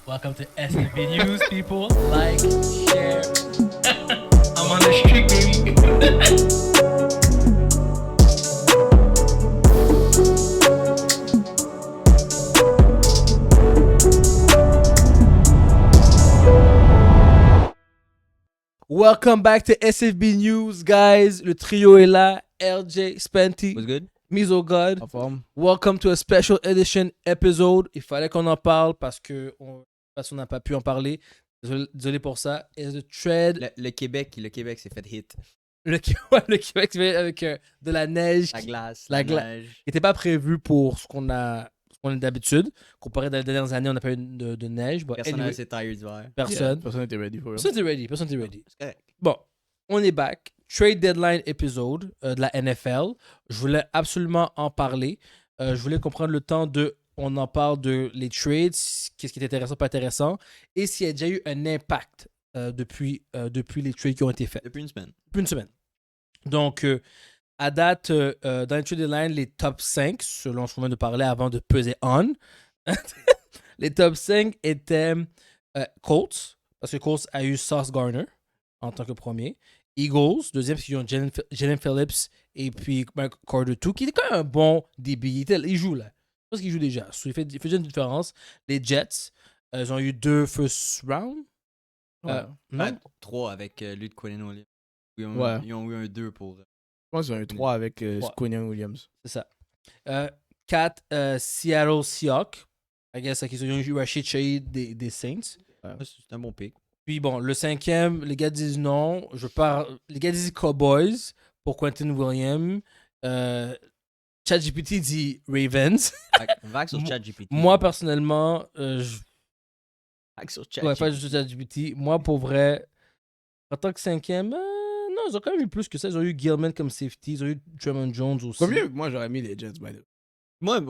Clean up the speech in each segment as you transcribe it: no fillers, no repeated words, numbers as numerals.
Welcome to SFB News, people. Like, share. I'm on the street, baby. Welcome back to SFB News, guys. Le trio est là. LJ, Spenty, What's good? Miso God. En forme. Welcome to a special edition episode. Il fallait qu'on en parle parce qu'on n'a pas pu en parler. Désolé pour ça. Et the thread. Le Québec s'est fait hit. Le Québec avec de la neige La glace, La la gla- neige. qui n'était pas prévu pour ce qu'on est d'habitude. Comparé dans les dernières années, on n'a pas eu de neige. But Personne anyway, n'a ses tires d'hiver. personne. Personne n'était ready for it. Personne n'était ready. C'est correct. Bon, on est back. Trade deadline épisode de la NFL. Je voulais absolument en parler. Je voulais comprendre le temps de. On en parle de les trades, qu'est-ce qui est intéressant, pas intéressant, et s'il y a déjà eu un impact depuis les trades qui ont été faits. Depuis une semaine. Depuis une semaine. Donc, à date, dans les trade deadline, les top 5, selon ce qu'on vient de parler avant de peser on, les top 5 étaient Colts, parce que Colts a eu Sauce Gardner en tant que premier. Eagles, deuxième, parce qu'ils ont Jalen Phillips et puis Mike Carter 2, qui est quand même un bon DB. Il joue là. Je pense qu'il joue déjà. Il fait déjà une différence. Les Jets, ils ont eu 2 first round. Non? 3 avec lui de Quinn Williams. Ils ont, Ouais. ils ont eu un 2 pour. Je pense qu'ils ont eu 3 avec Ouais. Quinn Williams. C'est ça. 4, Seattle Seahawks. I guess ils ont eu Rashid Shaheed des Saints. C'est un bon pick. Puis bon, le 5e, les gars disent non. Les gars disent Cowboys pour Quentin Williams. ChatGPT dit Ravens. Vague sur ChatGPT. Moi, personnellement, Vague sur ouais, pas ChatGPT. juste ChatGPT. Moi, pour vrai, en tant que 5e, non, ils ont quand même eu plus que ça. Ils ont eu Gilman comme safety. Ils ont eu Tremont Jones aussi. Combien moi j'aurais mis les Jets, by the way? Moi,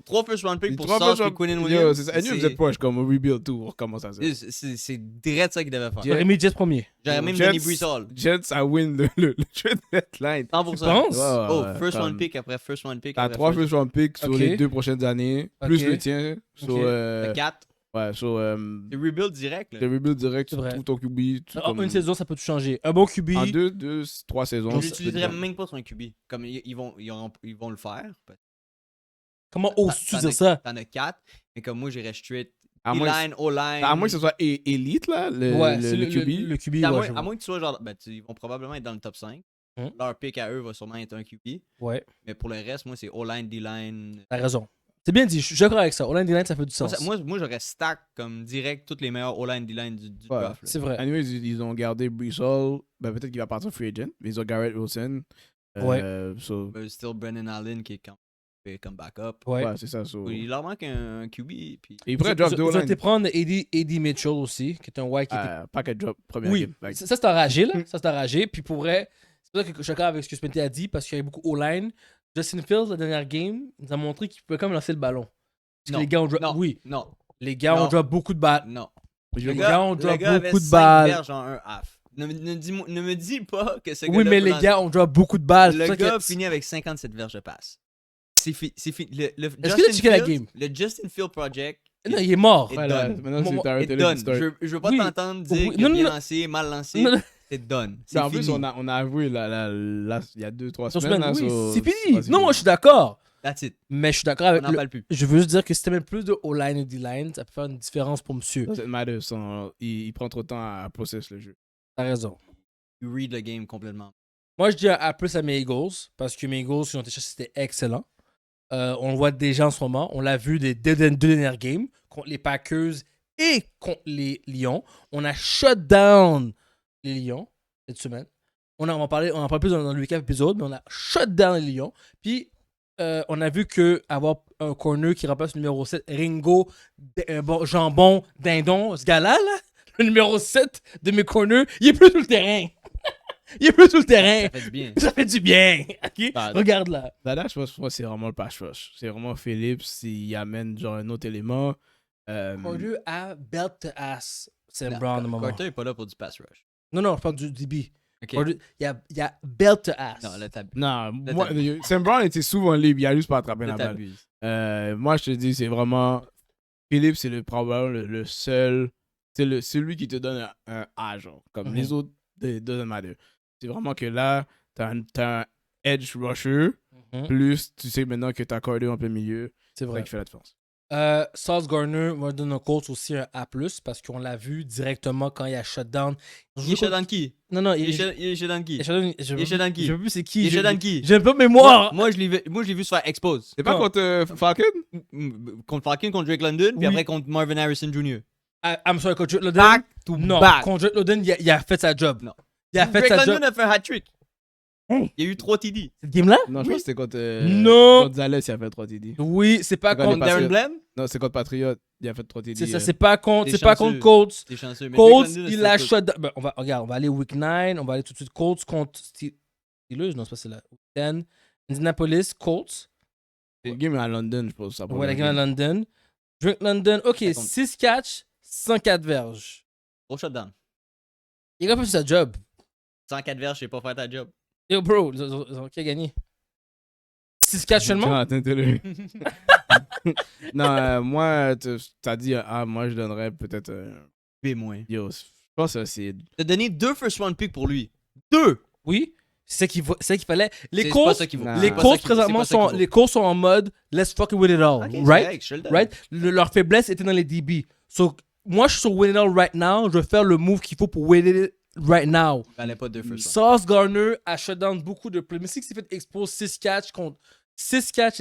3 first round picks pour Trois Sauce first et Quinn round- Williams. Yo, c'est ça. Et nous, vous êtes proches comme rebuild tout. On recommence à ça. C'est direct ça qu'il devait faire. J'aurais mis Jets premier. J'aurais même Jets- donné Brees Hall. Jets, ça win le trade deadline. 100%. Tu penses? Oh, Ouais, first comme- round pick après first round pick. T'as après 3 first round picks sur Ok. les 2 prochaines années, plus Ok. le tien. So, Ok. 4. ouais, so, C'est rebuild direct. le Là. rebuild direct, C'est tu vrai. trouves ton QB. En une saison, ça peut tout changer. Un bon QB. En 3 saisons. Je l'utiliserais même pas sur un QB. Comme ils vont le faire. Comment oses-tu T'en dire as- ça? T'en as 4, mais comme moi, j'irais straight. À moins- E-line, O-line. À moins que ce soit élite, là, Ouais, c'est le QB. Le QB, À ouais, moins, je à vois. moins que tu sois genre. Ben, ils vont probablement être dans le top 5. Leur pick à eux va sûrement être un QB. Ouais, Mais pour le reste, moi, c'est O-line, D-line. t'as raison. C'est bien dit, je suis d'accord avec ça. Online D-line, ça fait du Moi, sens. moi, j'aurais stack comme direct toutes les meilleures O-line, D-line du Ouais. draft. là. C'est vrai. Anyways, ils ont gardé Brees Hall. Ben, peut-être qu'il va partir free agent. Mais ils ont Garrett Wilson. So, Still Brennan Allen qui est comme backup. Ouais. ouais, c'est ça. So. Il leur manque un QB. Puis... Et il pourrait drop deux Ils ont été line. prendre Eddie Mitchell aussi, qui est un white qui était. Packet drop, première Oui, game. Like, ça c'est enragé, là. Ça c'est enragé. Puis pour vrai, c'est pour ça que je suis d'accord avec ce que Spenty a dit, parce qu'il y avait beaucoup O-line. Justin Fields, la dernière game, nous a montré qu'il pouvait quand même lancer le ballon. Parce que Non, les gars ont drop. non, Oui, Non, les gars ont Non. drop beaucoup de balles. non. je Les vais- gars ont drop avait beaucoup de 5 balles. verges en un half. Ne me dis pas que ce Oui, gars-là mais peut les lancer- gars ont drop beaucoup de balles. C'est Le pour ça gars que- finit avec 57 verges de passe. C'est fini. Est-ce que tu as checké la game? Le Justin Field Project Non, il est mort. est Ouais, là, done. maintenant, Moi, c'est Tyrell est Taylor done. qui start. Je veux pas Oui. t'entendre dire Oui. qu'il a Non, bien non. lancé, mal lancé. Non, non. C'est done. Mais C'est en plus, fini. on a avoué il y a 2-3 Sur semaines. semaine, là, oui, so- c'est fini. ouais, c'est Non, moi je suis d'accord. That's it. Mais je suis d'accord On avec. n'en parle plus. Je veux juste dire que si tu mets plus de O-line et D-line, ça peut faire une différence pour monsieur. Doesn't matter, il prend trop de temps à process le jeu. T'as raison. You read le game complètement. Moi, je dis à plus à mes Eagles, parce que mes Eagles, ils ont été cherchés, c'était excellent. On le voit déjà en ce moment. On l'a vu des deux dernières games contre les Packers et contre les Lions. On a shut down les Lions cette semaine. On en parle plus dans le recap épisode, mais on a shut down les Lions. Puis, on a vu que avoir un corner qui remplace le numéro 7, Ringo, jambon, dindon, ce gars-là, là, le numéro 7 de mes corners, il est plus sur le terrain. Il est plus sur le terrain. Ça fait du bien. Ça fait du bien. Ok? Bah, Regarde là. Là, je pense que c'est vraiment le pass rush. C'est vraiment Phillips, il amène genre un autre élément. Corder a belt to ass Sam Brown à un moment. Carter est pas là pour du pass rush. Non, je parle du DB. Ok. Corder, il y a belt to ass. Non, là, t'abuses. Non, Là, moi, Sam Brown était souvent libre, il a juste pas attrapé Là, la balle. t'abuses. Moi, je te dis, c'est vraiment Philippe, c'est probablement le seul. C'est celui qui te donne un A, genre. Comme les autres, doesn't matter. C'est vraiment que là, t'as un edge rusher, plus tu sais maintenant que t'as Carter en plein milieu. C'est vrai. Ça qui fait la différence. Sauce Gardner va donner un coach aussi un A+, parce qu'on l'a vu directement quand il a shutdown. Il est shutdown qui? Non, Il est shutdown qui? il est shutdown. Il est shutdown qui? Je sais plus c'est qui. Il est shutdown qui? J'ai pas de mémoire. Moi, je l'ai vu se faire expose. C'est pas contre Falcon? Contre Falcon, contre Drake London, puis Oui. après contre Marvin Harrison Jr. I'm sorry, contre Drake London. Back to Non, back. contre Drake London, il a fait sa job. Non. Il a fait Drake sa London job. a fait un hat-trick. Hey. Il y a eu 3 TD. Cette game-là? Non, je pense que c'était contre. Non. Gonzalez, il a fait 3 TD. Oui, c'est pas C'est quand contre. les Darren Patriots. Blam? Non, c'est contre Patriot. Il a fait 3 TD. C'est ça, c'est pas contre. T'es C'est pas chanceux. contre Colts. T'es chanceux. Mais Colts, Drake London, il c'était a tout. shut down. Ben, on va aller week 9. On va aller tout de suite Colts contre Steelers. Non, c'est pas celle-là. Week 10. Indianapolis, Colts. C'est le game à London, je pense. Ouais, la game à London. Drake London. Ok, Ça compte. 6 catchs, 104 verges. Gros shutdown. Il a pas fait sa job. 104 verges, je sais pas faire ta job. Yo, bro, qui a gagné? 6 catchs seulement? Non, moi, t'as dit moi je donnerais peut-être B-. Yo, je pense que c'est. T'as donné 2 first round picks pour lui. 2! Oui. C'est ça qu'il fallait. Les C'est pas Colts, ça qu'il vaut. Nah. les C'est pas Colts ça qu'il- c'est présentement pas ça qu'il sont, vaut. les Colts sont en mode let's fucking win it all, Ok, c'est right? correct, je te le donne. Right? Leur faiblesse était dans les DB. So, moi, je suis sur win it all right now. Je vais faire le move qu'il faut pour win it right now. Il fallait pas 2 first round. Sauce Gardner a shut down beaucoup de plays. Mais c'est qu'il s'est fait expose 6 catchs contre 6 catchs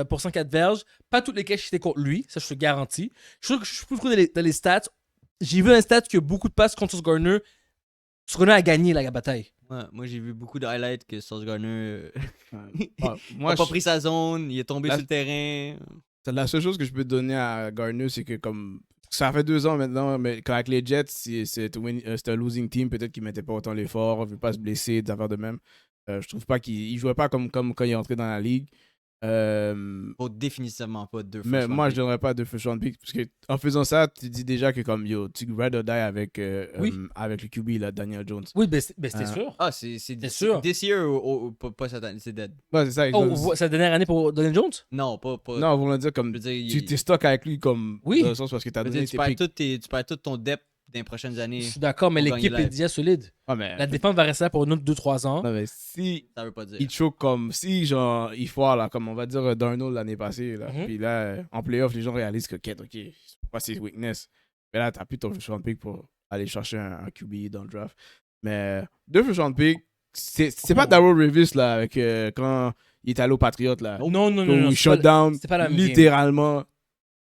pour 104 verges. Pas toutes les catchs étaient contre lui, ça je te garantis. Je trouve que je suis plus fou dans les stats. J'ai vu dans les stats que beaucoup de passes contre Sauce Gardner. Sauce Gardner a gagné la bataille. Ouais, moi, j'ai vu beaucoup de highlights que Sauce Gardner Moi, a pas pris sa zone, il est tombé La- sur le terrain. la seule chose que je peux te donner à Gardner, c'est que comme. Ça fait 2 ans maintenant, mais quand avec les Jets, c'est un losing team. Peut-être qu'il mettait pas autant l'effort, il veut pas se blesser, des affaires de même. Je trouve pas qu'il jouait pas comme quand il est entré dans la ligue. Faut définitivement pas 2 first Mais round moi, je picks. donnerais pas de first round pick. Parce que en faisant ça, tu dis déjà que comme yo, tu ride or die avec, Oui. avec le QB, là, Daniel Jones. Oui, mais c'était sûr. Ah, c'est sûr. This year ou pas cette année, c'est dead. Ouais, c'est ça. Oh, c'est la dernière année pour Daniel Jones? Non, pas. Non, voulant dire comme. Je veux dire, Tu t'es stock avec lui comme. Oui. Dans le sens parce que t'as je veux donné dire, tes tu picks. perds tout ton depth dans les prochaines années. Je suis d'accord, mais Pour l'équipe gagner est la- déjà solide. Ouais, mais. La défense va rester là pour une autre 2-3 ans. Non, mais si. Ça veut pas dire. Il choke comme. Si, genre, il foire, là, comme on va dire Darnold l'année passée, là. Mhm. Puis là, en playoff, les gens réalisent que, ok, c'est pas ses weakness. Mais là, t'as plus ton first round pick pour aller chercher un QB dans le draft. Mais 2 first round pick, c'est pas Darryl Revis, là, avec quand il est allé aux Patriots, là. Non, non, non, Où non. il c'est pas- shut down c'est pas la même game. littéralement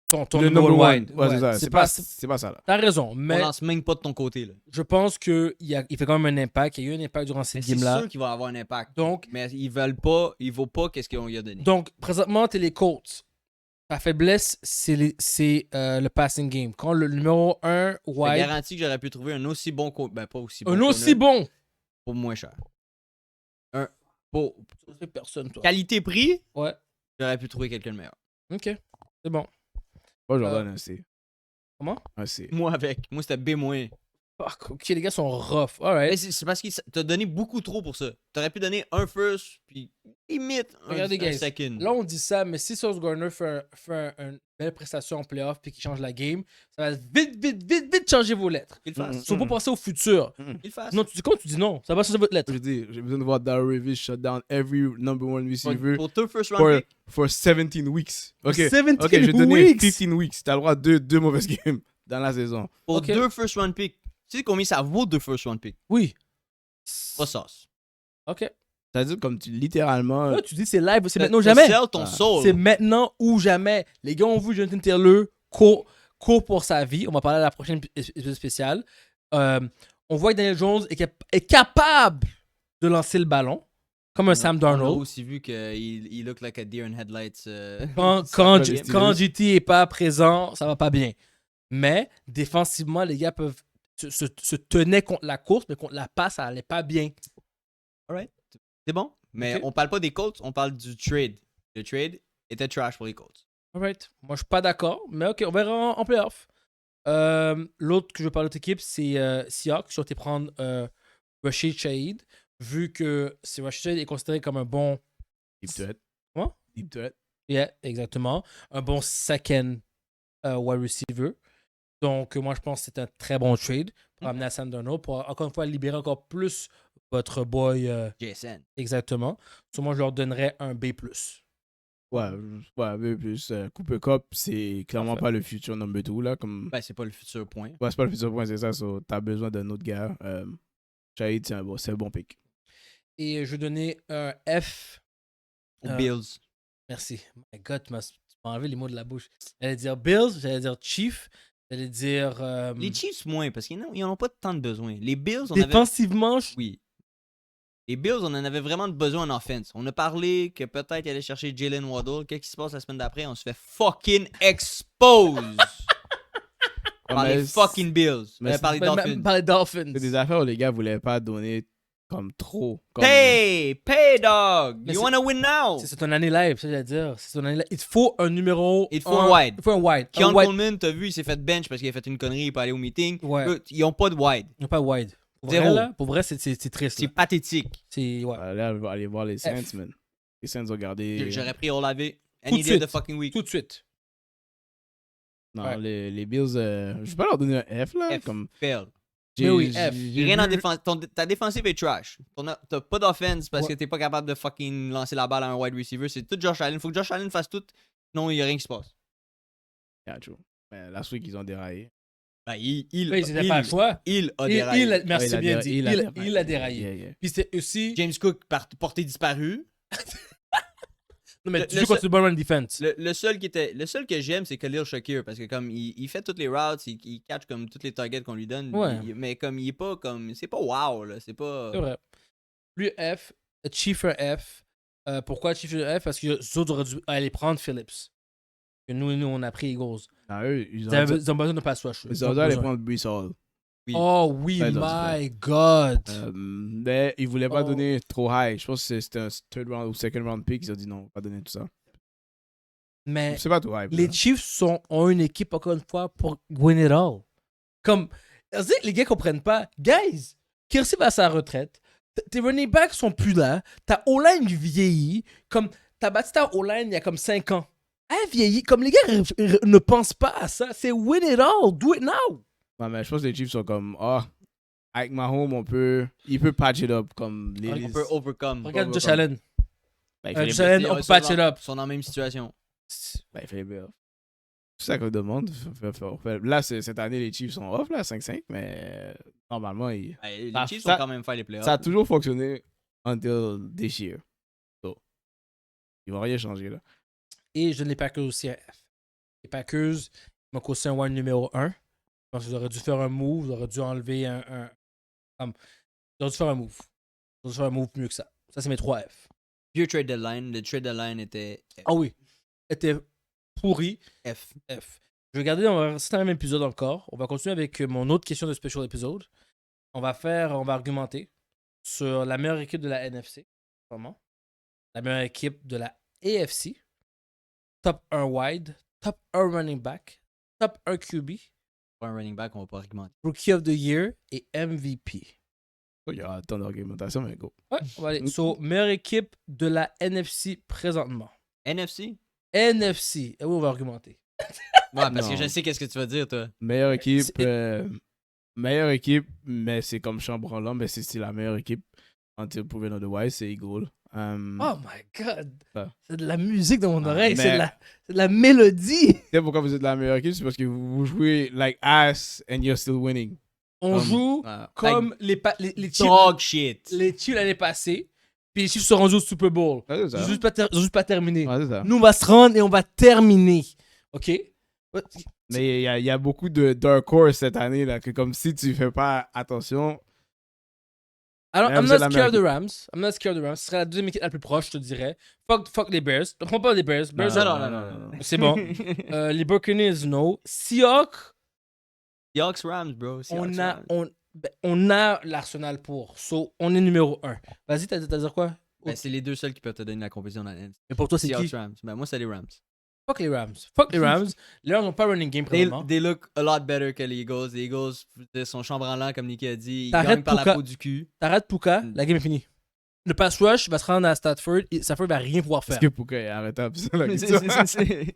ton le number number one. one. Ouais, c'est ça. Ouais, C'est pas ça, là. T'as raison, On mais lance même pas de ton côté, là. je pense qu'il il fait quand même un impact. Il y a eu un impact durant Mais cette c'est game-là. sûr qu'il va avoir un impact. Donc, Mais ils veulent pas, il vaut pas qu'est-ce qu'on lui a donné. présentement, t'es les Colts. Ta faiblesse, c'est le passing game. Quand le numéro 1 Je te wide, garantis que j'aurais pu trouver un aussi bon ben pas aussi bon. un aussi corner bon. pour moins cher. Pour Tu respectes personne, toi. qualité-prix, Ouais. j'aurais pu trouver quelqu'un de meilleur. Ok. C'est bon. Moi, j'en donne un C. Comment? Un C. Moi c'était B-. Fuck, ok, les gars sont rough. Mais Alright. c'est parce qu'il t'a donné beaucoup trop pour ça. T'aurais pu donner un first, puis limite Regardez, un guys. second. Là, on dit ça, mais si Sauce Gardner fait une belle prestation en playoff puis qu'il change la game, ça va vite changer vos lettres. Qu'il le fasse. Ils sont pas penser au futur. Qu'il le fasse. Non, tu dis quoi? Tu dis non. Ça va changer votre lettre. Je dis, j'ai besoin de voir Darryl Revis shut down every number one receiver Pour 2 first round picks, for 17 weeks. Ok, 17 ok, je vais donner weeks. 15 weeks. T'as le droit de 2 mauvaises games dans la saison. pour Ok. 2 first round picks. Tu sais combien ça vaut 2 first round picks? Oui. Pas sauce. Ok. C'est-à-dire comme tu littéralement. Ouais, tu dis c'est live, c'est maintenant ou T'as jamais. sell ton Ah. soul. C'est maintenant ou jamais. Les gars ont vu Jonathan Taylor court pour sa vie. On va parler à la prochaine épisode spéciale. On voit que Daniel Jones est capable de lancer le ballon, comme un Sam On a Darnold. aussi vu qu'il look like a deer in headlights. Quand Steelers. JT est pas présent, ça va pas bien. Mais défensivement, les gars peuvent se tenaient contre la course, mais contre la passe, ça allait pas bien. Alright. C'est bon. Mais Ok. on parle pas des Colts, on parle du trade. Le trade était trash pour les Colts. Alright. Moi, je suis pas d'accord, mais ok, on verra en playoff. L'autre que je veux parler de l'autre équipe, c'est Seahawks. Ils ont été prendre Rashid Shaheed, vu que Rashid Shaheed est considéré comme un bon. Deep threat. Comment? Deep threat. Yeah, exactement. Un bon second wide receiver. Donc, moi, je pense que c'est un très bon trade pour amener à Sam Darnold, pour encore une fois libérer encore plus votre boy. JSN. Exactement. So, moi, je leur donnerais un B+. Ouais, mais plus. Cooper Cup, c'est clairement Parfait. pas le futur number 2, là. Comme... Ben, c'est pas le futur point. Ouais, c'est pas le futur point, c'est ça. So, t'as besoin d'un autre gars. Shahid, c'est un bon pick. Et je vais donner un F. Aux Bills. Merci. My God, tu m'as enlevé les mots de la bouche. J'allais dire Bills, j'allais dire Chief, j'allais dire. Les Chiefs, moins, parce qu'ils n'en ont pas tant de besoin. Les Bills, on avait. Défensivement, Oui. Les Bills, on en avait vraiment besoin en offense. On a parlé que peut-être ils allaient chercher Jalen Waddle. Qu'est-ce qui se passe la semaine d'après? On se fait fucking expose par les fucking Bills. Par les Dolphins. Par les Dolphins. C'est des affaires où les gars voulaient pas donner comme trop. Comme... Pay! Pay, dog! Mais You wanna win now! C'est ton année live, ça, j'allais dire. C'est ton année live. Il te faut un numéro. Il te faut un wide. Il te faut un wide. Keon Un wide. Coleman, t'as vu, il s'est fait bench parce qu'il a fait une connerie, il peut aller au meeting. Ouais. Eux, ils ont pas de wide. Il n'y a pas de wide. Pour Zéro. vrai, là, pour vrai, c'est triste. C'est Là. pathétique. C'est. Ouais. Là, on va aller voir les Saints, F. man. Les Saints ont gardé. J'aurais pris Olave Tout any de day of suite. the fucking week. Tout de suite. Non, Ouais. les Bills, je vais pas leur donner un F, là. F. Comme... Fail. Mais oui, F. Rien en défense. Ta défensive est trash. T'as pas d'offense parce que t'es pas capable de fucking lancer la balle à un wide receiver. C'est tout Josh Allen. Faut que Josh Allen fasse tout. Sinon, il y a rien qui se passe. Yeah, true. Mais last week, ils ont déraillé. Ben, Ils n'avaient pas le choix. Il a déraillé. Merci Ouais, bien dit. Il a déraillé. Yeah, yeah. Puis c'est aussi. James Cook porté disparu. Non, mais Le- tu le joues contre seul- le bon run defense. Le seul que j'aime, c'est Khalil Shakir parce que comme il fait toutes les routes, il catch comme toutes les targets qu'on lui donne. Ouais. Mais comme il est pas comme. C'est pas wow là. C'est pas. C'est vrai. Lui, F. Chief un F. Pourquoi Chief un F? Parce que les autres auraient dû aller prendre Phillips. Que nous, on a pris Eagles. Non, eux, ils Ils ont besoin de pass rush. ont dû aller prendre Brees Hall. Oui. Oh oui, Ouais, ils ont my God. Mais ils voulaient pas Oh. donner trop high. Je pense que c'était un third round ou second round pick. Ils ont dit non, on va pas donner tout ça. Mais C'est pas tout high. les Chiefs ont une équipe, encore une fois, pour win it all. Comme, les gars comprennent pas. Guys, Kelsey va à sa retraite. Tes running backs sont plus là. Ta O-line vieillit. Comme, t'as bâti ta O-line il y a comme 5 ans. Elle vieillit. Comme les gars ne pensent pas à ça. C'est win it all. Do it now. Non, mais je pense que les Chiefs sont comme avec Mahomes, il peut patch it up. Comme On peut overcome. Regarde Josh comme- Allen. Ben, il fait les Josh Allen, Ils on peut patch it up. sont dans la même situation. Ben, il fait les playoffs. C'est ça qu'on demande. Là, cette année, les Chiefs sont off, là, 5-5, mais normalement, Les Ça- Chiefs ça- sont quand même faire les playoffs. ça a toujours fonctionné until this year. So, ils vont rien changer, là. Et je donne les Packers aussi un F. Les Packers m'ont causé un wide numéro 1. Je pense qu'ils auraient dû faire un move. Ils auraient dû enlever ils auraient dû faire un move. Ils auraient dû faire un move mieux que ça. Ça, c'est mes 3 F. Vieux trade deadline. Le trade deadline était Ah oui. Était pourri. F. F. Je vais garder, on va rester dans le même épisode encore. On va continuer avec mon autre question de special episode. On va argumenter sur la meilleure équipe de la NFC. Vraiment. La meilleure équipe de la AFC. Top 1 wide. Top 1 running back. Top 1 QB. Pas un running back, on va pas argumenter. Rookie of the Year et MVP. Il y a tant d'argumentation, mais go. Ouais, on va aller. So, meilleure équipe de la NFC présentement. NFC? NFC. Et oui, on va argumenter. Ouais, parce que Non. je sais qu'est-ce que tu vas dire, toi. Meilleure équipe, C'est- mais c'est comme chambranlant, mais c'est la meilleure équipe. Until proven otherwise, c'est Eagle. Oh my God. Ah. C'est de la musique dans mon Ah, oreille. mais- C'est de la mélodie. Tu sais pourquoi vous êtes la meilleure équipe? C'est parce que vous jouez like ass and you're still winning. On joue comme les Chiefs. Dog shit. Les Chiefs l'année passée. Puis les Chiefs sont rendus au Super Bowl. Ouais, c'est Ils ça. ont juste pas terminé. Ouais, c'est ça. Nous, on va se rendre et on va terminer. OK? Mais il y a beaucoup de dark horse cette année, là, que comme si tu fais pas attention. Alors, Ouais, I'm vous not êtes la scared of the meilleure Rams. I'm not scared of the Rams. Ce serait la deuxième équipe la plus proche, je te dirais. Fuck les Bears. Ne prends pas les Bears. Bears, non. c'est bon. Les Buccaneers, no. Seahawks, Seahawks Rams, bro. Seahawks Rams. on a l'arsenal pour. So, on est numéro 1. Vas-y, t'as dire quoi? Ben, c'est les deux seuls qui peuvent te donner la compétition dans la NFC. Mais pour toi, c'est Seahawks qui? Rams. Ben, moi, c'est les Rams. Fuck les Rams. Fuck les Rams. Les Rams n'ont pas running game présentement. They look a lot better que les Eagles. Les Eagles sont chambranlants, comme Nicky a dit. Ils T'arrêtes gagnent par la Puka. peau du cul. T'arrêtes Puka, la game est finie. Le pass rush va se rendre à Stafford et Stafford va rien pouvoir faire. Est-ce que pourquoi il est arrêtable? C'est ça la C'est- question. c'est- c'est-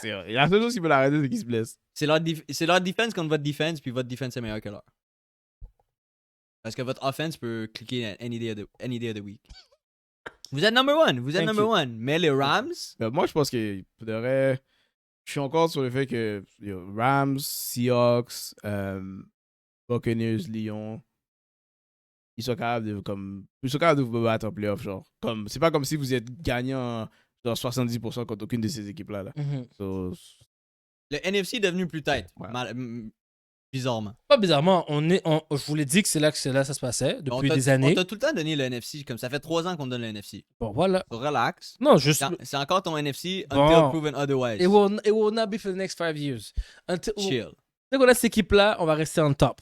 C'est vrai. La seule chose qui peut l'arrêter, c'est qu'il se blesse. C'est leur defense contre votre defense, puis votre defense est meilleur que leur. Parce que votre offense peut cliquer any day of the week. Vous êtes number one. Thank you. Mais les Rams, Moi, je pense que faudrait. Je suis encore sur le fait que Rams, Seahawks, Buccaneers, Lyon, ils sont capables de vous battre en playoff, genre. C'est pas comme si vous êtes gagnant genre 70% contre aucune de ces équipes-là. Là. So, le NFC est devenu plus tête. Ouais. Bizarrement. Pas bizarrement, je vous l'ai dit que c'est là ça se passait depuis des années. On t'a tout le temps donné le NFC. Comme ça fait 3 ans qu'on te donne le NFC. Bon, voilà. So, relax. Non, juste. C'est encore ton NFC Bon. until proven otherwise. It will not be for the next 5 years. Chill. Dès qu'on a cette équipe-là, on va rester en top.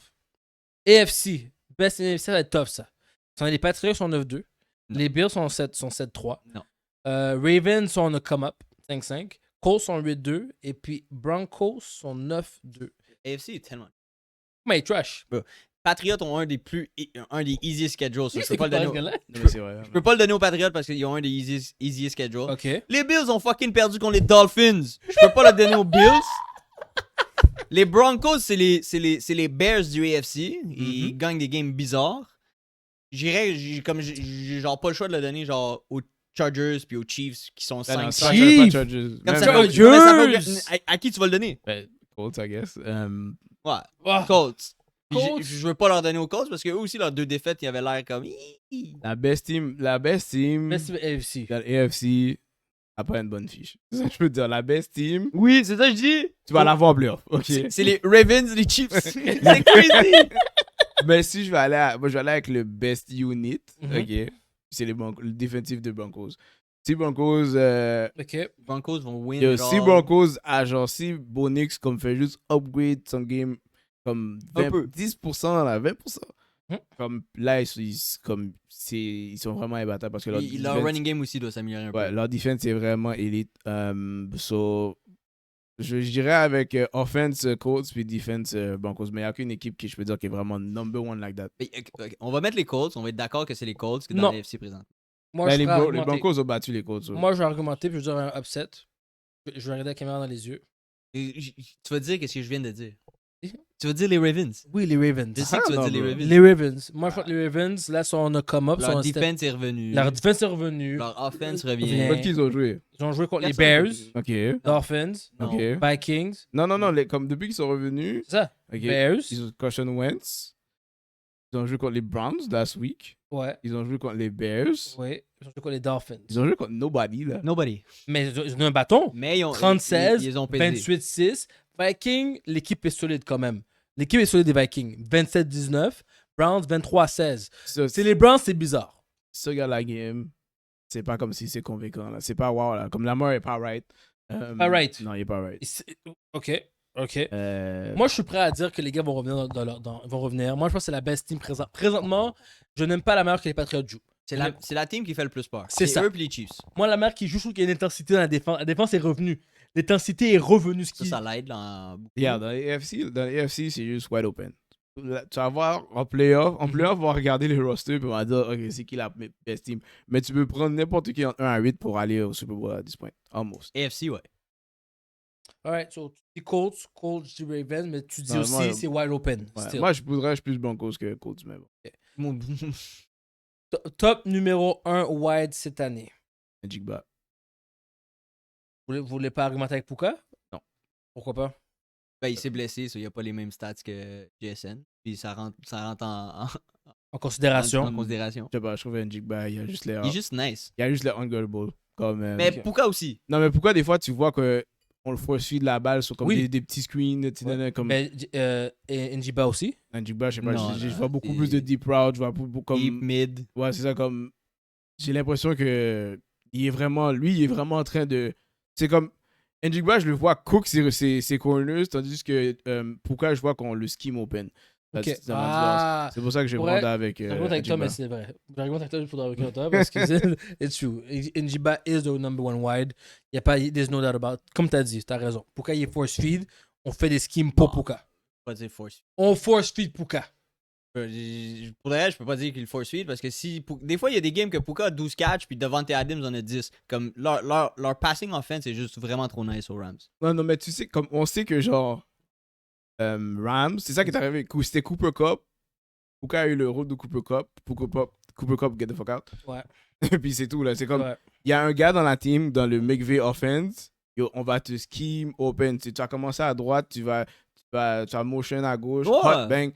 AFC, best NFC, ça va être tough, ça. Les Patriots sont 9-2. Non. Les Bills sont 7-3. Non. Ravens sont on a come up, 5-5. Colts sont 8-2. Et puis Broncos sont 9-2. AFC est tellement. Mais trash. Patriots ont un des easiest schedules. So je peux pas le donner. non, mais c'est vrai. Je peux pas le donner aux Patriots parce qu'ils ont un des easiest schedules. OK. Les Bills ont fucking perdu contre les Dolphins. Je peux pas le donner aux Bills. Les Broncos, c'est les Bears du AFC. Ils gagnent des games bizarres. J'ai genre pas le choix de le donner genre aux Chargers puis aux Chiefs qui sont 5. Chiefs! Chargers. Comme Même- ça, Chargers! comme ça fait à qui tu vas le donner? Ben, Colts, I guess. Ouais, Ah, Colts. Puis Colts. je veux pas leur donner aux Colts parce que eux aussi, leurs 2 défaites, ils avaient l'air comme. La best team best AFC. dans l'AFC a pas une bonne fiche. C'est ça que je peux te dire. La best team, Oui, c'est ça que je dis. tu vas l'avoir en playoff. OK. C'est les Ravens, les Chiefs. C'est crazy. Mais si je vais aller moi, je vais aller avec le best unit. Mhm. OK. C'est le défensif de Broncos. Si Broncos OK. Broncos vont win. yo, it si all. Broncos a genre si Bonix comme fait juste upgrade son game comme Un peu. 10% là, 20%. Mhm. Comme là ils sont vraiment imbattables parce que leur Leur defense- running game aussi doit s'améliorer un ouais, peu. leur defense est vraiment élite. So je dirais avec offense Colts puis defense Broncos, mais il n'y a aucune équipe qui je peux dire qui est vraiment number one like that. Mais, ok, on va mettre les Colts. On va être d'accord que c'est les Colts que dans Non. l'AFC présent. Moi, Ben, je les, vais les argumenter. Broncos ont battu les Colts. so. Moi, je vais argumenter puis je vais dire un upset. Je vais regarder la caméra dans les yeux. Tu vas dire qu'est-ce que je viens de dire. Eh? Tu vas dire les Ravens. Oui, les Ravens. Je sais que tu vas non, dire les bro. Ravens. Les Ravens. Moi, je crois que les Ravens, là, sont en come up. Leur sont en step- defense est revenu. Leur defense est revenue. Leur offense revient. revient. Contre qui ils ont joué? Ils ont joué contre les Personne. Bears, Ok. Dolphins, Non. Ok. Vikings. Non, comme depuis qu'ils sont revenus, C'est ça. ok, Bears. ils ont Carson Wentz. Ils ont joué contre les Browns last week. Ouais. Ils ont joué contre les Bears. Ouais. Ils ont joué contre les Dolphins. Ils ont joué contre nobody là. Nobody. Mais ils ont un bâton. Mais ils ont. 36, ils ont pesé. 28-6. Vikings, l'équipe est solide quand même. L'équipe est solide des Vikings. 27-19. Browns, 23-16. C'est les Browns, c'est bizarre. Si tu regardes la game, c'est pas comme si c'est convaincant là. C'est pas wow là. Comme Lamar est pas right. Pas right. Non, il est pas right. OK. OK. Moi, Moi, je suis prêt à dire que les gars vont revenir ils vont revenir. Moi, je pense que c'est la best team présente. Présentement, je n'aime pas la meilleure que les Patriots jouent. C'est la team qui fait le plus peur. C'est ça. eux puis les Chiefs. Moi, la meilleure qui joue, je trouve qu'il y a une intensité dans la défense. La défense est revenue. L'intensité est revenue. Ça l'aide dans beaucoup. regarde, dans les AFC, c'est juste wide open. Là, tu vas voir en playoff, on va regarder les rosters et on va dire, OK, c'est qui la best team. Mais tu peux prendre n'importe qui entre 1 à 8 pour aller au Super Bowl à 10 points. Almost. AFC, ouais. Alright, so tu dis Colts, je dis Ravens, mais tu dis Non, aussi moi- c'est wide open. Ouais. still. Moi, je voudrais plus Broncos que Colts, mais bon. Top numéro 1 wide cette année. Jigba. Vous voulez pas argumenter avec Puka? Non. Pourquoi pas? Ben, il s'est blessé, so il n'y a pas les mêmes stats que JSN. Puis ça rentre En considération. en considération. Je sais pas, je trouve Jigba, il y a juste l'air. Il est juste nice. Il y a juste l'air unguardable. Comme, Mais ok. Puka aussi. Non, mais pourquoi des fois tu vois que on le force feed la balle sur comme Oui. des petits screens, des petits nanas comme Mais et Njiba aussi. Jigba, je sais pas, Non, je non, vois beaucoup c'est- plus de deep route, je vois beaucoup comme Deep, mid. ouais, c'est ça comme j'ai l'impression que il est vraiment en train de c'est comme Njigba, je le vois cook ses corners tandis que pourquoi je vois qu'on le scheme open. Ok. Ça m'a dit, Ah, c'est pour ça que je Ouais, rentre avec j'argumente avec toi, Njigba. mais c'est vrai. J'argumente avec toi, il faudra avec toi parce que it's true. Njiba is the number one wide. Il y a pas, there's no doubt about it. Comme tu as dit, tu as raison. Puka, il est force feed. On fait des schemes pour Bon. Puka. Pas dire force. On force feed Puka. Pour le reste, je peux pas dire qu'il force feed parce que si. Des fois, il y a des games que Puka a 12 catch puis Devante Adams en a 10. Comme leur passing offense est juste vraiment trop nice aux Rams. Non, mais tu sais, comme on sait que genre. Rams, c'est ça qui est arrivé. C'était Cooper Cup. Puka a eu le rôle de Cooper Cup. Cooper Cup, get the fuck out. Ouais. Et puis c'est tout, là. C'est comme. Ouais. Il y a un gars dans la team, dans le McVay offense. Yo, on va te scheme open. Tu vas commencer à droite, tu vas motion à gauche, Ouais. hot bang,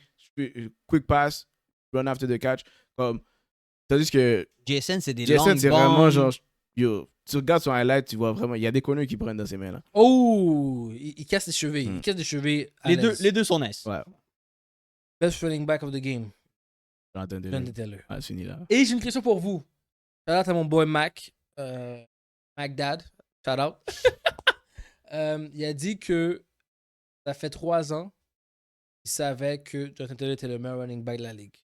quick pass, run after the catch. Comme, tandis que Jason, c'est des Jason, longues c'est vraiment bombes. genre, yo, tu regardes son highlight, tu vois vraiment, il y a des corners qui prennent dans ses mains là. Oh! Il casse les chevilles. Il casse les chevilles. à l'aise. Les deux sont nice. Ouais, Best running back of the game. j'entends Jonathan Taylor. Ah, c'est fini là. Et j'ai une question pour vous. Shout out à mon boy Mac. Mac Dad. Shout out. Il a dit que ça fait 3 ans qu'il savait que Jonathan Taylor était le meilleur running back de la ligue.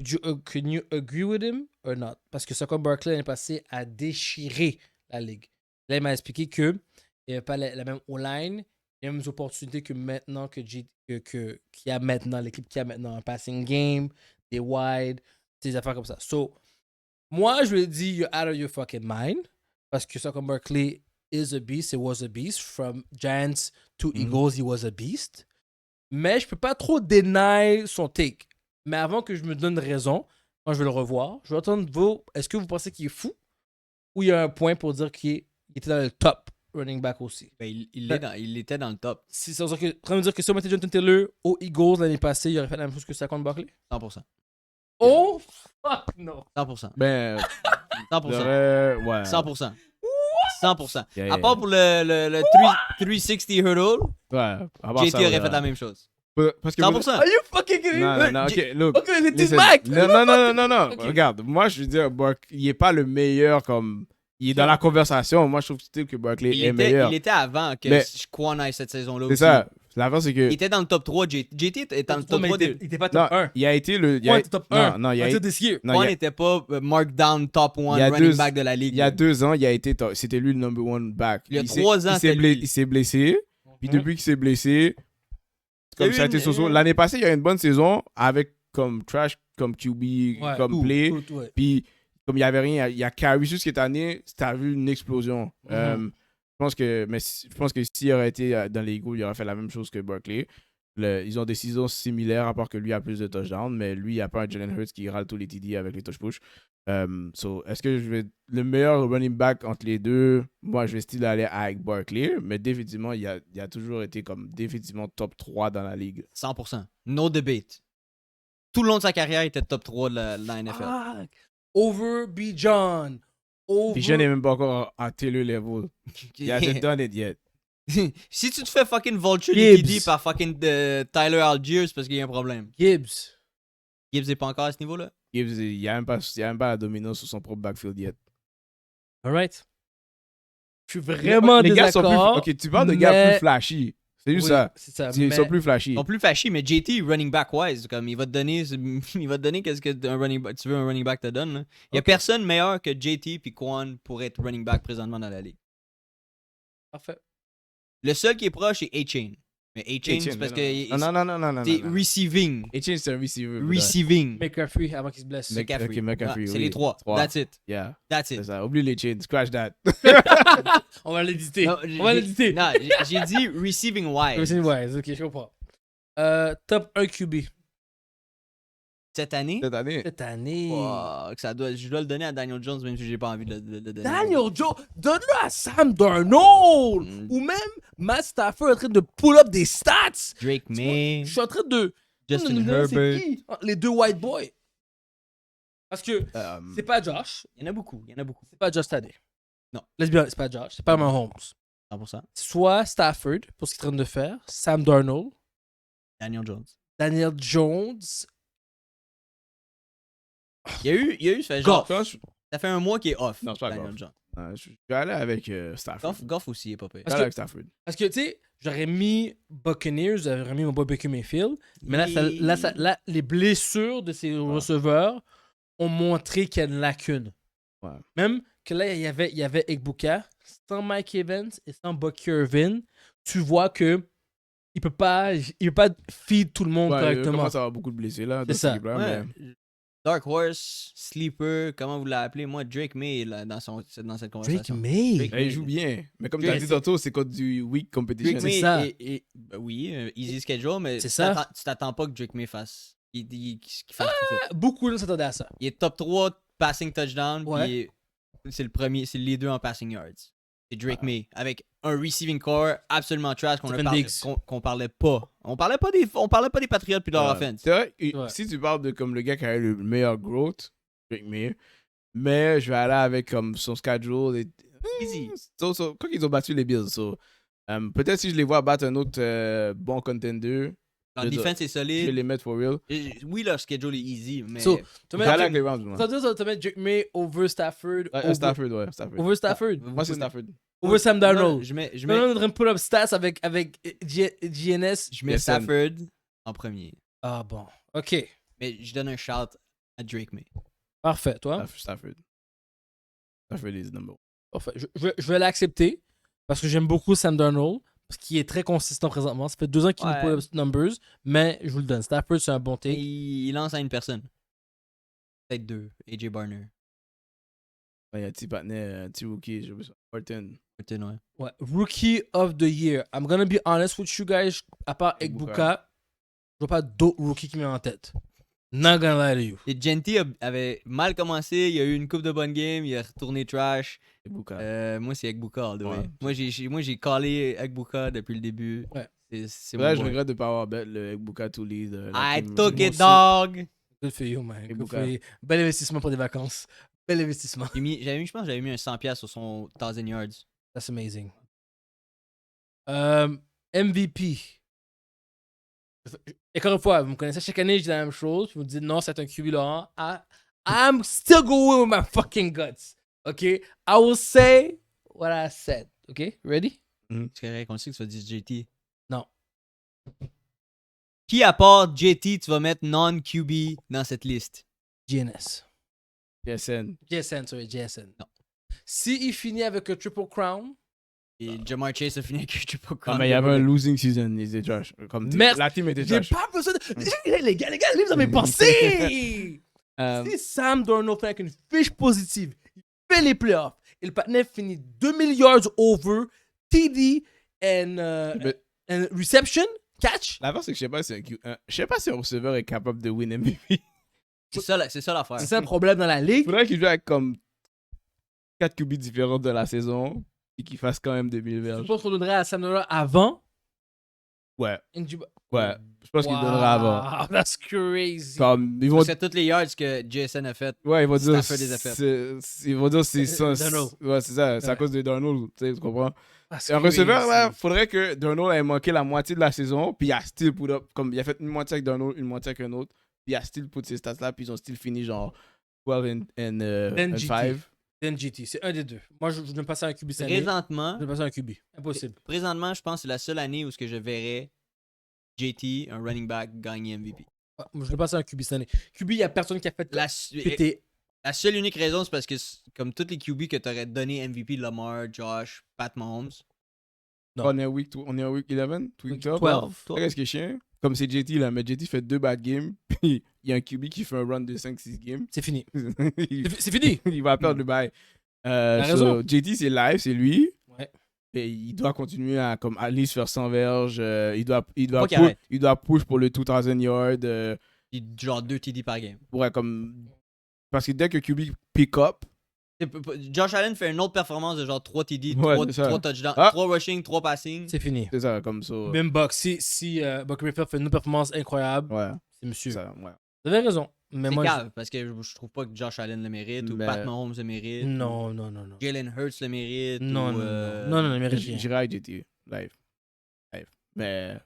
Can you agree with him or not? Parce que Saquon Barkley l'année passée a déchiré la ligue. Là, il m'a expliqué qu'il n'y avait pas la même O-line, les mêmes opportunités que maintenant qu'il y a maintenant, l'équipe qui a maintenant un passing game, des wide, des affaires comme ça. So, moi, je lui ai dit, you're out of your fucking mind. Parce que Saquon Barkley is a beast, he was a beast. From Giants to Eagles, he was a beast. Mais je peux pas trop deny son take. Mais avant que je me donne raison, quand je vais le revoir, je vais attendre vous. Est-ce que vous pensez qu'il est fou? Ou il y a un point pour dire qu'il était dans le top running back aussi? Ben, il était dans le top. Si ça veut dire que, en train de dire que si on mettait Jonathan Taylor aux Eagles l'année passée, il aurait fait la même chose que Saquon Barkley? 100%. Oh, fuck no. 100%. Ben, 100%. ouais. 100%. 100%. Yeah. À part pour le 360 hurdle, Ouais, à part JT ça, aurait ouais. fait la même chose. Parce que 100%. Are you fucking kidding me? Non, non, ok, look. Ok, c'est Listen. Mac. Non. Ok. Regarde, moi, je veux dire, il est pas le meilleur comme. Il est dans la conversation. Moi, je trouve still que Barkley est meilleur. Il était avant que Mais- Quan aille cette saison-là C'est aussi. ça. L'affaire, c'est que. Il était dans le top 3. JT était dans le top 3. Il était pas Non, top 1. il a été le. Ouais, top 1. Non, il a Until été. this year. Non, Quan il y a- n'était pas markdown top 1 Il y a running deux- back de la ligue. il y a 2 ans, il a été. C'était lui le number one back. Il y a s'est- 3 ans, c'était lui. Il s'est blessé. Puis depuis qu'il s'est blessé, Il y a comme eu ça a été une- so-so. L'année passée, il y a eu une bonne saison avec comme trash, comme QB, Ouais, comme play. Tout, ouais. Puis, comme il n'y avait rien, il y a carry juste cette année, t'as vu une explosion. Mhm. Je pense que s'il aurait été dans les Eagles, il aurait fait la même chose que Barkley. Ils ont des saisons similaires, à part que lui a plus de touchdowns, mais lui, il n'y a pas un Jalen Hurts qui râle tous les TD avec les touch-push. Est-ce que le meilleur running back entre les deux, moi, je vais still aller avec Barkley, mais définitivement, il a toujours été comme définitivement top 3 dans la ligue. 100%. No debate. Tout le long de sa carrière, il était top 3 de la NFL. Fuck. Over Bijan. Over. Puis je n'ai même pas encore à Taylor level. He hasn't done it yet. Si tu te fais fucking vulture Gibbs. TD par fucking Tyler Algier, c'est parce qu'il y a un problème. Gibbs. Gibbs n'est pas encore à ce niveau-là. Il n'y a même pas la dominance sur son propre backfield yet. Alright. Je suis vraiment les gars sont plus. désaccord. Ok, tu parles de gars mais- plus flashy. C'est juste Oui, ça. C'est ça. Ils sont mais- plus flashy. Ils sont plus fâchés, mais JT, running back wise, comme il va te donner, qu'est-ce que un running back, tu veux un running back te donne. Là. Il n'y a personne meilleur que JT puis Quan pour être running back présentement dans la ligue. Parfait. Le seul qui est proche, c'est A-Chain. Mais A-Chain, c'est parce que Non. c'est receiving. H-Chain, c'est un receiver. Receiving. McCaffrey avant qu'il se blesse. Mec- McCaffrey. ok, McCaffrey, C'est oui. les trois. That's it. Yeah, That's c'est it. ça. Oublie les chains. Scratch that. On va l'éditer. Non, On va l'éditer. Non, j'ai dit receiving wise. C'est wise. Ok, je comprends. Top 1 QB. Cette année, Cette année. Cette année. je dois le donner à Daniel Jones, même si j'ai pas envie de le donner. Daniel Jones, donne-le à Sam Darnold. Mm. Ou même Matt Stafford est en train de pull up des stats. Drake May, Je suis en train de. Justin C'est Herbert. qui? Les deux white boys. Parce que c'est pas Josh. Il y en a beaucoup. C'est pas Josh Tadé. Non. Let's be honest, c'est pas Josh. C'est pas Mahomes. 100%. Soit Stafford, pour ce qu'il est en train de faire. Sam Darnold. Daniel Jones. Daniel Jones. Il y a eu, ça fait genre, Goff. ça fait un mois qu'il est off. Non, c'est pas Daniel Goff. Jones. Je vais aller avec Stafford. Goff aussi, il est pas pire. Je vais aller avec Stafford. Parce que, tu sais, j'aurais mis Buccaneers, j'aurais mis mon boy Baker Mayfield. Mais là, les blessures de ces receveurs ont montré qu'il y a une lacune. Ouais. Même que là, il y avait Ekbuka, sans Mike Evans et sans Bucky Irvin, tu vois que il peut pas feed tout le monde Ouais, il correctement. commence à avoir beaucoup de blessés là. dans C'est ça. cette équipe-là, Ouais. mais- Dark Horse, Sleeper, comment vous l'appelez? Moi, Drake May là, dans cette Drake conversation. May. Drake il joue bien. Mais comme tu Drake- as dit tantôt, c'est contre du weak competition. Drake C'est May ça. ben oui, easy schedule, mais C'est ça. tu t'attends pas que Drake May fasse. Qu'il fasse tout ça. Beaucoup de gens s'attendaient à ça. Il est top 3 passing touchdown, Ouais. puis c'est le leader en passing yards. C'est Drake May, avec un receiving core absolument trash Stephen Diggs. qu'on parlait pas. On parlait pas des Patriots puis de leur offense. C'est vrai, Ouais. si tu parles de comme le gars qui a eu le meilleur growth, Drake May, mais je vais aller avec comme son schedule. Easy. Quoi qu'ils ont battu les Bills. Peut-être si je les vois battre un autre bon contender, Leur je defense est je vais solide. les mettre for real. Oui, leur schedule est easy, mais So, tu Je vas vais aller mettre avec les Rams, moi. ça veut dire que tu vas mettre Drake May over Stafford. Stafford, ouais. Stafford. Over Stafford. Moi, c'est Stafford. Over Sam Non, Darnold. je mets, Non, on est en train de pull up stats avec GNS. je mets Yes, Sam. Stafford en premier. Ah bon. Ok. Mais je donne un shout à Drake May. Parfait. Toi? Stafford. Stafford is number one. Parfait. Je vais l'accepter parce que j'aime beaucoup Sam Darnold. Parce qu'il est très consistant présentement. Ça fait 2 ans qu'il nous Ouais. pull up numbers. Mais je vous le donne. Stafford, c'est un bon Et take. il lance à une personne. Peut-être 2. AJ Barner. Il y a un petit patinet, un petit rookie, j'ai oublié ça. Orton. Peut-être, ouais. Ouais. Rookie of the Year. I'm gonna be honest with you guys. À part Egbuka, je vois pas d'autres rookies qui me viennent en tête. Not gonna lie to you. Et Genty avait mal commencé, il a eu une coupe de bonne game, il a retourné trash. Et Bouka. Moi, c'est Egbuka, all the way. Ouais. Moi, j'ai callé Egbuka depuis le début. Ouais. C'est Là, mon je boy. regrette de ne pas avoir bet le Bouka to lead. I team. took Moi it, aussi. dog! Good for you, man. Good Egbuka. for you. Bel investissement pour des vacances. Bel investissement. Je pense que j'avais mis un 100$ sur son 1000 yards. That's amazing. MVP. Et encore une fois, vous me connaissez, chaque année, je dis la même chose. Vous me dites non, c'est un QB Laurent. I'm still going with my fucking guts. OK? I will say what I said. OK? Ready? C'est correct, on sait que tu vas dire JT. Non. Qui, à part JT, tu vas mettre non-QB dans cette liste? GNS. PSN. JSN, sorry, JSN. Non. Si il finit avec un Triple Crown, Et Jamar Chase a fini avec un triple Ah, crown. mais il y avait un losing season, ils étaient trash. Comme Merci. la team était j'ai trash. pas besoin de. Les gars, livre dans mes pensées! Euh, Si Sam Darnold fait avec une fiche positive, il fait les playoffs et le partenaire finit 2000 yards over, TD mais and reception, catch. L'affaire, c'est que je sais pas si un receveur est capable de win MVP. C'est ça l'affaire. C'est ça le problème dans la ligue. Faudrait qu'il joue avec comme 4 QB différents de la saison et qu'il fasse quand même 2000 Je verges. pense qu'on donnerait à Sam Darnold avant. Ouais, Njoku- ouais. Je pense qu'il donnera avant. Wow, that's crazy. Comme, ils vont, C'est toutes les yards que JSN a fait. ouais, ils vont dire. Stafford les a faites. Ils vont dire c'est ça. Darnold. Ouais, c'est ça. C'est à Ouais. cause de Darnold. Tu comprends? That's Un receveur, là, crazy. faudrait que Darnold ait manqué la moitié de la saison, puis il a still put up. Comme il a fait une moitié avec Darnold, une moitié avec un autre, puis il a still put ces stats-là, puis ils ont still fini genre 12 and GT. 5. Then GT, c'est un des deux. Moi, je vais me passer un QB cette année. Présentement, Je vais me passer un QB. Impossible. je pense que c'est la seule année où ce que je verrais JT, un running back, gagner MVP. Ouais, moi, je vais passer un QB cette année. QB, il n'y a personne qui a fait La, péter. la seule unique raison, c'est parce que comme tous les QB que tu aurais donné MVP, Lamar, Josh, Pat Mahomes, Non. On est en week 11, week 12. 12. Qu'est-ce qui est chiant? Comme c'est JT là, mais JT fait 2 bad games, puis il y a un QB qui fait un run de 5-6 games. C'est fini. il, C'est fini. il va perdre le bail. T'as raison. JT, c'est live, c'est lui. Ouais. Et il doit continuer à comme at least faire 100 verges. Il doit Pas qu'il arrête. il doit push pour le 2000 yards. puis genre 2 TD par game. Ouais, comme. Parce que dès que QB pick up, Josh Allen fait une autre performance de genre 3 TD, Ouais, 3 c'est ça. touchdowns, Ah. 3 rushing, 3 passing. C'est fini. c'est ça, comme ça. Même Buck, si Buck Mayfield fait une performance incroyable, Ouais, c'est monsieur. c'est ça, ouais. Vous avez raison. Mais C'est moi, grave, parce que je trouve pas que Josh Allen le mérite, ou Mais- Pat Mahomes le mérite. non, non, non, non. Jalen Hurts le mérite. Non, ou, non, non, il mérite rien. J'irai avec JT, live. Mais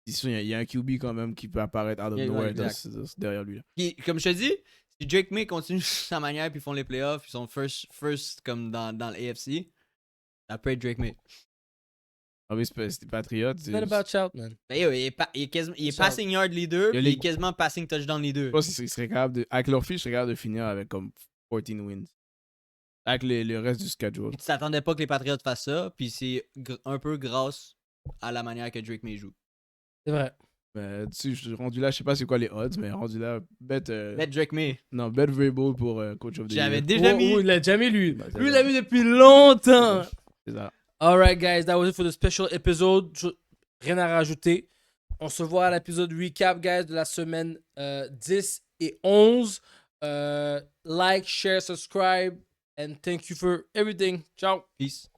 c'est sûr, il y a un QB quand même qui peut apparaître out of Yeah, nowhere ouais, exact. derrière lui. Là. Puis, comme je te dis, si Drake May continue sa manière puis ils font les playoffs, ils sont first comme dans l'AFC, ça peut être Drake May. Ah oui, c'est Patriot. It's not about shout, man. Ben, yo, il est quasiment Ça- passing yard leader, Il y a puis il les- est quasiment passing touchdown leader. Je pense qu'ils seraient capables de. Avec leur fiche, ils seraient capables de finir avec comme 14 wins. Avec le reste du schedule. Tu t'attendais pas que les Patriots fassent ça, puis c'est un peu grâce à la manière que Drake May joue. C'est vrai. Mais tu sais, je suis rendu là, je sais pas c'est quoi les odds, mais rendu là, bet Drake May. Vrabel pour Coach of the Year. J'avais déjà mis. Il l'a jamais lu. Bah, c'est Lui, il ça. l'a vu depuis longtemps. C'est ça. Alright, guys, that was it for the special episode. Rien à rajouter. On se voit à l'épisode recap, guys, de la semaine 10 et 11. Like, share, subscribe, and thank you for everything. Ciao. Peace.